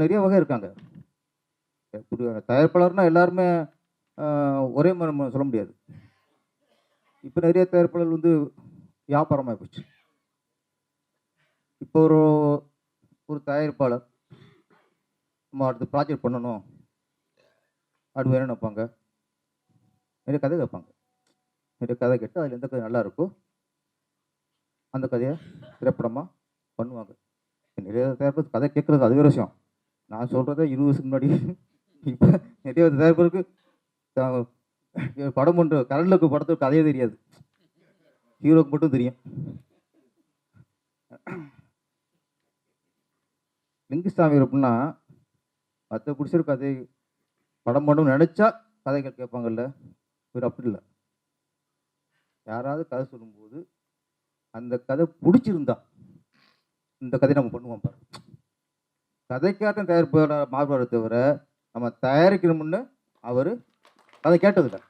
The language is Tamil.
நிறைய வகை இருக்காங்க. தயாரிப்பாளர்னா எல்லாருமே ஒரே மாதிரி நம்ம சொல்ல முடியாது. இப்போ நிறைய தயாரிப்பாளர் வந்து வியாபாரமாக போச்சு. இப்போ ஒரு ஒரு தயாரிப்பாளர் நம்ம அடுத்த ப்ராஜெக்ட் பண்ணணும் அப்படி வேணும் நினைப்பாங்க. நிறைய கதை கேட்பாங்க. நிறைய கதை கேட்டு அதில் எந்த கதை நல்லா இருக்கோ அந்த கதையை திரைப்படமாக பண்ணுவாங்க. நிறைய தயாரிப்பு கதை கேட்குறது அது வேறு விஷயம். நான் சொல்கிறத 20 வருஷத்துக்கு முன்னாடி இப்போ நிறைய தயாரிப்பருக்கு படம் பண்ணுற கரண்ட்லுக்கு படத்துக்கு கதையே தெரியாது. ஹீரோக்கு மட்டும் தெரியும். லிங்குசாமி அப்படின்னா மற்ற குடிச்சிரு கதை படம் பண்ணணும்னு நினச்சா கதைகள் கேட்பாங்கல்ல, இவர் அப்படி இல்லை. யாராவது கதை சொல்லும்போது அந்த கதை பிடிச்சிருந்தா இந்த கதையை நம்ம பண்ணுவோம் பாரு. கதைக்காக தயாரிப்பாளர் மாறுபாடு தவிர நம்ம தயாரிக்கணும்னு அவர் கதை கேட்டதில்லை.